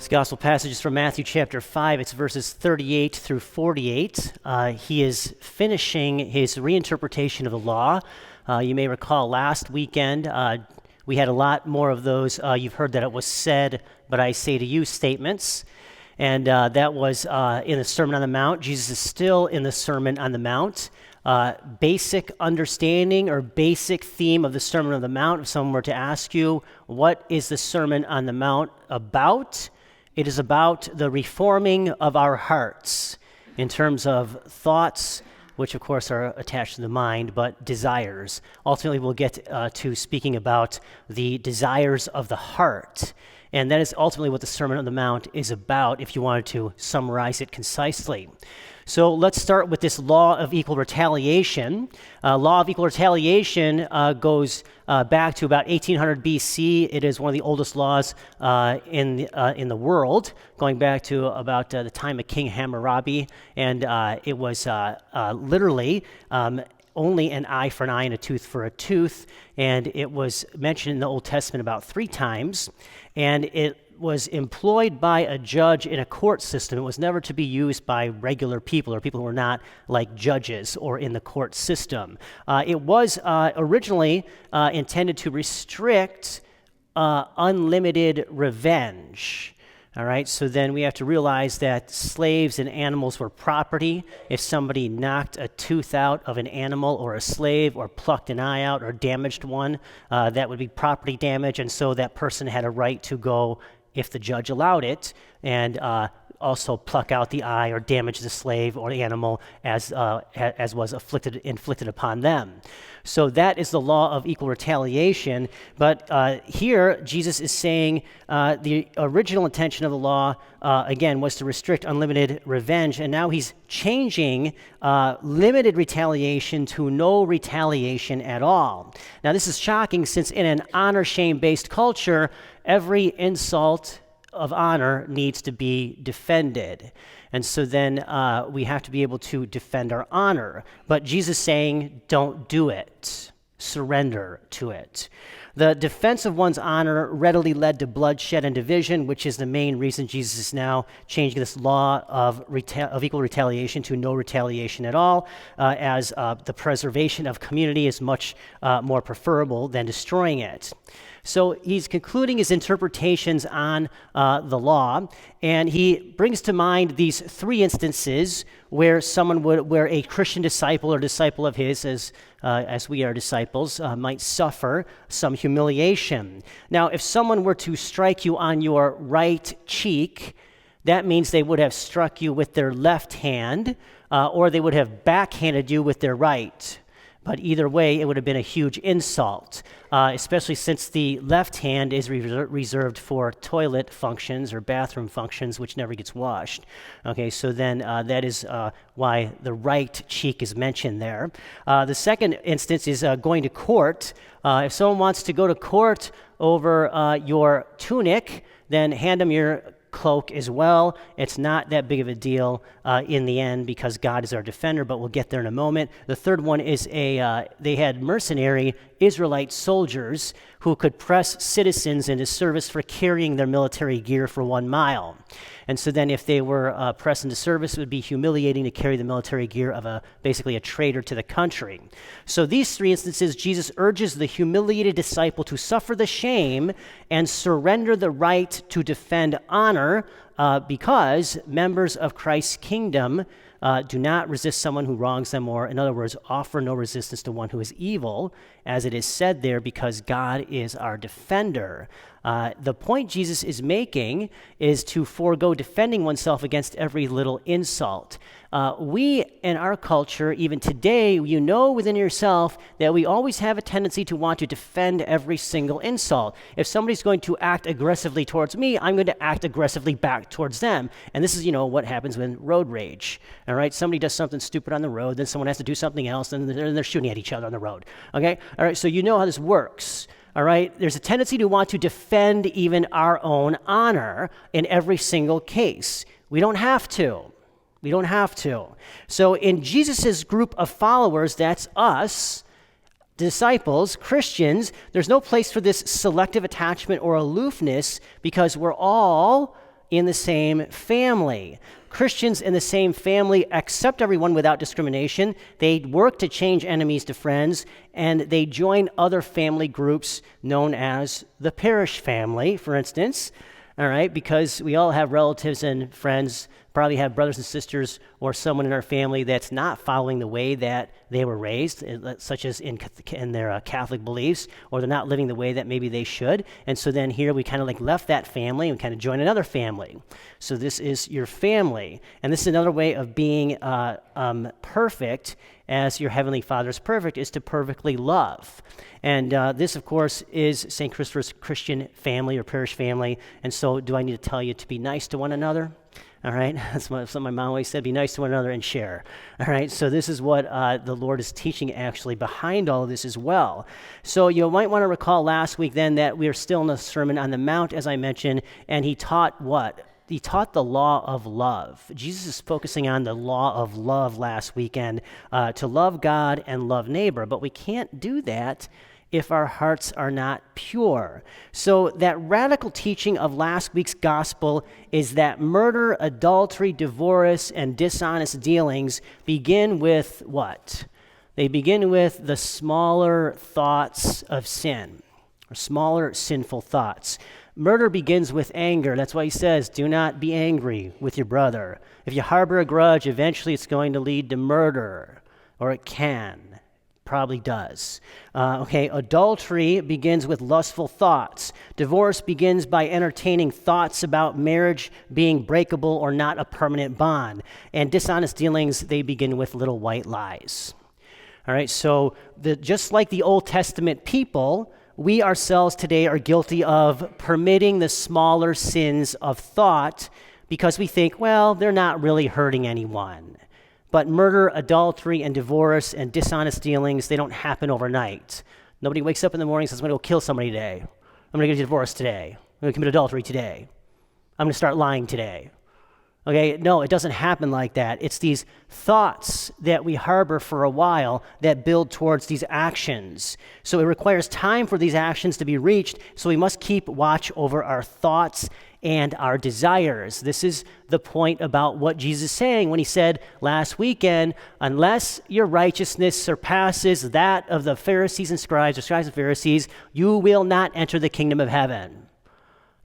This gospel passage is from Matthew chapter 5. It's verses 38 through 48. He is finishing his reinterpretation of the law. You may recall last weekend we had a lot more of those you've heard that it was said, but I say to you statements. And that was in the Sermon on the Mount. Jesus is still in the Sermon on the Mount. Basic understanding or basic theme of the Sermon on the Mount, if someone were to ask you, what is the Sermon on the Mount about? It is about the reforming of our hearts in terms of thoughts, which of course are attached to the mind, but desires. Ultimately, we'll get to speaking about the desires of the heart. And that is ultimately what the Sermon on the Mount is about, if you wanted to summarize it concisely. So let's start with this law of equal retaliation. Law of equal retaliation goes back to about 1800 BC. It is one of the oldest laws in the world, going back to about the time of King Hammurabi. And it was literally only an eye for an eye and a tooth for a tooth. And it was mentioned in the Old Testament about 3 times. And it was employed by a judge in a court system. It was never to be used by regular people or people who were not like judges or in the court system. It was originally intended to restrict unlimited revenge. All right, so then we have to realize that slaves and animals were property. If somebody knocked a tooth out of an animal or a slave or plucked an eye out or damaged one, that would be property damage, and so that person had a right to go, if the judge allowed it, and also pluck out the eye or damage the slave or the animal as was inflicted upon them. So that is the law of equal retaliation. But here, Jesus is saying the original intention of the law, again, was to restrict unlimited revenge. And now he's changing limited retaliation to no retaliation at all. Now, this is shocking since in an honor-shame-based culture, every insult of honor needs to be defended. And so then we have to be able to defend our honor. But Jesus is saying, don't do it. Surrender to it. The defense of one's honor readily led to bloodshed and division, which is the main reason Jesus is now changing this law of equal retaliation to no retaliation at all, as the preservation of community is much more preferable than destroying it. So he's concluding his interpretations on the law, and he brings to mind these 3 instances where where a Christian disciple or disciple of his, as we are disciples, might suffer some humiliation. Now, if someone were to strike you on your right cheek, that means they would have struck you with their left hand, or they would have backhanded you with their right. But either way, it would have been a huge insult, especially since the left hand is reserved for toilet functions or bathroom functions, which never gets washed. Okay, so then that is why the right cheek is mentioned there. The second instance is going to court. If someone wants to go to court over your tunic, then hand them your cloak as well. It's not that big of a deal in the end because God is our defender, but we'll get there in a moment. The third one is they had mercenary Israelite soldiers who could press citizens into service for carrying their military gear for 1 mile. And so then if they were pressed into service, it would be humiliating to carry the military gear of basically a traitor to the country. So these 3 instances, Jesus urges the humiliated disciple to suffer the shame and surrender the right to defend honor because members of Christ's kingdom do not resist someone who wrongs them, or in other words, offer no resistance to one who is evil, as it is said there, because God is our defender. The point Jesus is making is to forego defending oneself against every little insult. We, in our culture, even today, you know within yourself that we always have a tendency to want to defend every single insult. If somebody's going to act aggressively towards me, I'm going to act aggressively back towards them. And this is, what happens when road rage. All right, somebody does something stupid on the road, then someone has to do something else, and they're shooting at each other on the road. Okay, all right, so you know how this works. All right, there's a tendency to want to defend even our own honor in every single case. We don't have to. We don't have to. So in Jesus' group of followers, that's us, disciples, Christians, there's no place for this selective attachment or aloofness because we're all in the same family. Christians in the same family accept everyone without discrimination. They work to change enemies to friends, and they join other family groups known as the parish family, for instance, all right, because we all have relatives and friends, probably have brothers and sisters or someone in our family that's not following the way that they were raised, such as in their Catholic beliefs, or they're not living the way that maybe they should. And so then here we kind of like left that family and kind of joined another family. So this is your family. And this is another way of being perfect, as your Heavenly Father is perfect, is to perfectly love. And this, of course, is St. Christopher's Christian family or parish family. And so do I need to tell you to be nice to one another? All right, that's something my mom always said, be nice to one another and share. All right, so this is what the Lord is teaching actually behind all of this as well. So you might want to recall last week then that we are still in the Sermon on the Mount, as I mentioned, and he taught what? He taught the law of love. Jesus is focusing on the law of love last weekend, to love God and love neighbor, but we can't do that if our hearts are not pure. So that radical teaching of last week's gospel is that murder, adultery, divorce, and dishonest dealings begin with what? They begin with the smaller thoughts of sin, or smaller sinful thoughts. Murder begins with anger. That's why he says, do not be angry with your brother. If you harbor a grudge, eventually it's going to lead to murder, or it can. Probably does. Adultery begins with lustful thoughts. Divorce begins by entertaining thoughts about marriage being breakable or not a permanent bond. And dishonest dealings, they begin with little white lies. All right, so just like the Old Testament people, we ourselves today are guilty of permitting the smaller sins of thought because we think, well, they're not really hurting anyone. But murder, adultery, and divorce and dishonest dealings, they don't happen overnight. Nobody wakes up in the morning and says, I'm going to go kill somebody today. I'm going to get divorced today. I'm going to commit adultery today. I'm going to start lying today. Okay, no, it doesn't happen like that. It's these thoughts that we harbor for a while that build towards these actions. So it requires time for these actions to be reached, so we must keep watch over our thoughts and our desires. This is the point about what Jesus is saying when he said last weekend, unless your righteousness surpasses that of the Pharisees and scribes, or scribes and Pharisees, you will not enter the kingdom of heaven.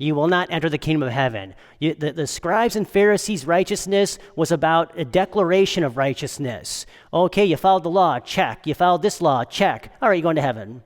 You will not enter the kingdom of heaven. The scribes and Pharisees' righteousness was about a declaration of righteousness. Okay, you followed the law, check. You followed this law, check. All right, you're going to heaven.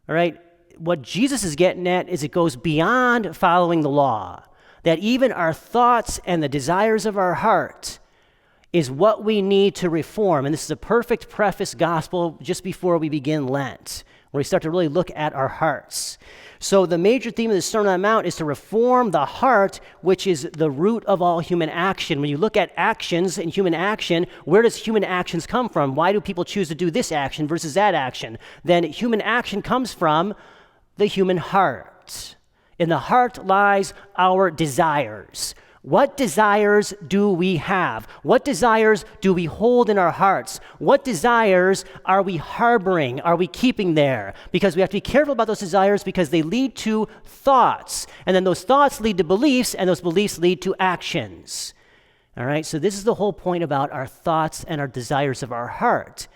All right, what Jesus is getting at is it goes beyond following the law, that even our thoughts and the desires of our heart is what we need to reform. And this is a perfect preface gospel just before we begin Lent, where we start to really look at our hearts. So the major theme of the Sermon on the Mount is to reform the heart, which is the root of all human action. When you look at actions and human action, where does human actions come from? Why do people choose to do this action versus that action? Then human action comes from the human heart. In the heart lies our desires. What desires do we have? What desires do we hold in our hearts? What desires are we harboring? Are we keeping there? Because we have to be careful about those desires because they lead to thoughts. And then those thoughts lead to beliefs, and those beliefs lead to actions. All right, so this is the whole point about our thoughts and our desires of our heart,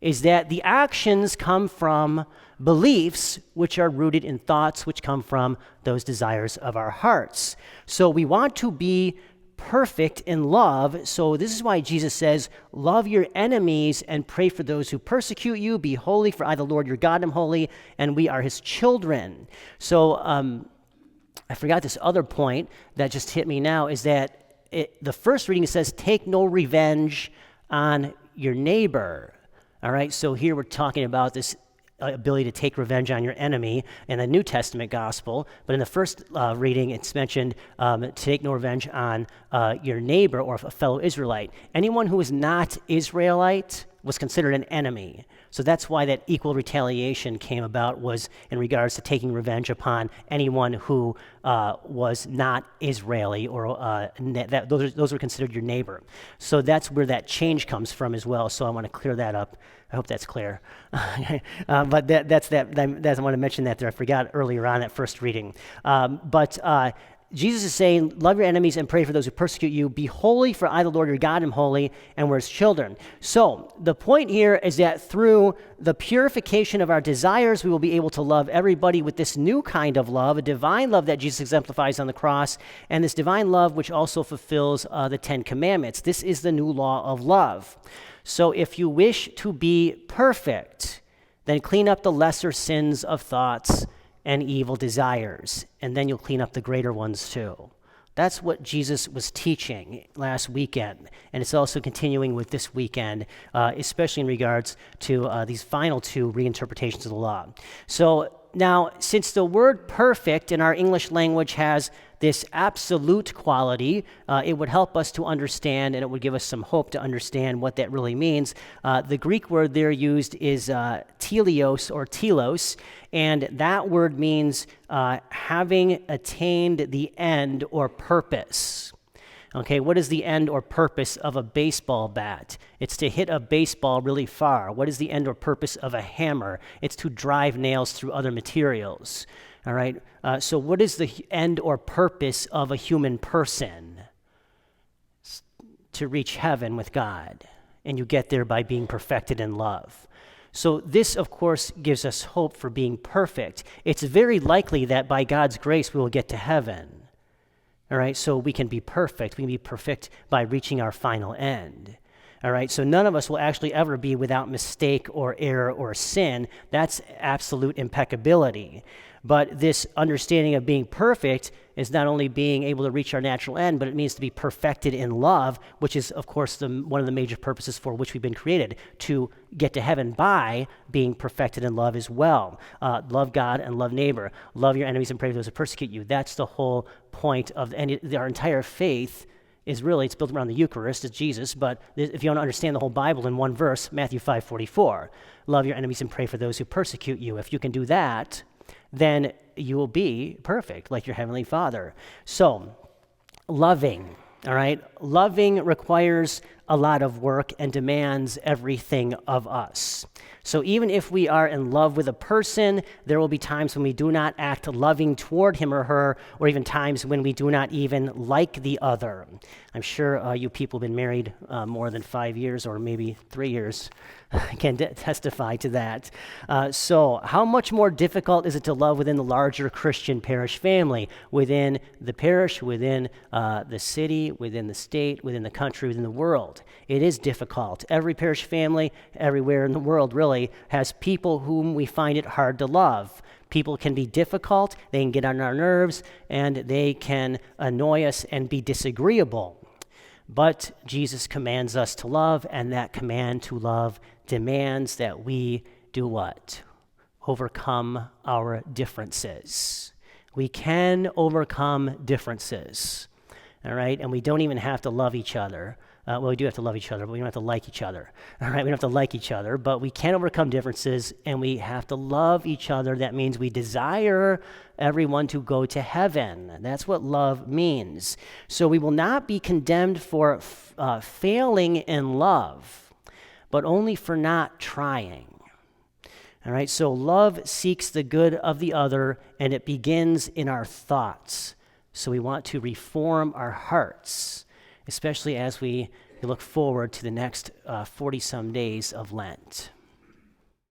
is that the actions come from beliefs which are rooted in thoughts which come from those desires of our hearts. So we want to be perfect in love. So this is why Jesus says, love your enemies and pray for those who persecute you. Be holy, for I, the Lord your God, am holy, and we are his children. So I forgot this other point that just hit me now, is that the first reading says, take no revenge on your neighbor. All right, so here we're talking about this ability to take revenge on your enemy in the New Testament gospel, but in the first reading it's mentioned to take no revenge on your neighbor or a fellow Israelite. Anyone who is not Israelite was considered an enemy. So that's why that equal retaliation came about, was in regards to taking revenge upon anyone who was not Israeli, or those were considered your neighbor. So that's where that change comes from as well. So I want to clear that up. I hope that's clear. But I want to mention that there. I forgot earlier on that first reading. But Jesus is saying, love your enemies and pray for those who persecute you. Be holy, for I, the Lord your God, am holy, and we're his children. So the point here is that through the purification of our desires, we will be able to love everybody with this new kind of love, a divine love that Jesus exemplifies on the cross, and this divine love which also fulfills the 10 Commandments. This is the new law of love. So if you wish to be perfect, then clean up the lesser sins of thoughts and evil desires, and then you'll clean up the greater ones too. That's what Jesus was teaching last weekend, and it's also continuing with this weekend, especially in regards to these final 2 reinterpretations of the law. So now, since the word perfect in our English language has this absolute quality, it would help us to understand, and it would give us some hope to understand what that really means. The Greek word there used is teleos or telos, and that word means having attained the end or purpose. Okay, what is the end or purpose of a baseball bat? It's to hit a baseball really far. What is the end or purpose of a hammer? It's to drive nails through other materials. All right, so what is the end or purpose of a human person? It's to reach heaven with God, and you get there by being perfected in love. So this, of course, gives us hope for being perfect. It's very likely that by God's grace we will get to heaven. All right, so we can be perfect. We can be perfect by reaching our final end. All right, so none of us will actually ever be without mistake or error or sin. That's absolute impeccability. But this understanding of being perfect is not only being able to reach our natural end, but it means to be perfected in love, which is, of course, one of the major purposes for which we've been created, to get to heaven by being perfected in love as well. Love God and love neighbor. Love your enemies and pray for those who persecute you. That's the whole point of our entire faith is really, it's built around the Eucharist, it's Jesus, but if you want to understand the whole Bible in one verse, Matthew 5:44, love your enemies and pray for those who persecute you. If you can do that, then you will be perfect, like your Heavenly Father. So, loving, all right? Loving requires a lot of work and demands everything of us. So even if we are in love with a person, there will be times when we do not act loving toward him or her, or even times when we do not even like the other. I'm sure you people have been married more than 5 years or maybe 3 years. I can testify to that. So how much more difficult is it to love within the larger Christian parish family, within the parish, within the city, within the state, within the country, within the world? It is difficult. Every parish family, everywhere in the world really, has people whom we find it hard to love. People can be difficult, they can get on our nerves, and they can annoy us and be disagreeable. But Jesus commands us to love, and that command to love demands that we do what? Overcome our differences. We can overcome differences, all right? And we don't even have to love each other. Well, we do have to love each other, but we don't have to like each other. All right, we don't have to like each other, but we can overcome differences, and we have to love each other. That means we desire everyone to go to heaven. That's what love means. So we will not be condemned for failing in love, but only for not trying. All right, so love seeks the good of the other, and it begins in our thoughts. So we want to reform our hearts, especially as we look forward to the next 40-some days of Lent.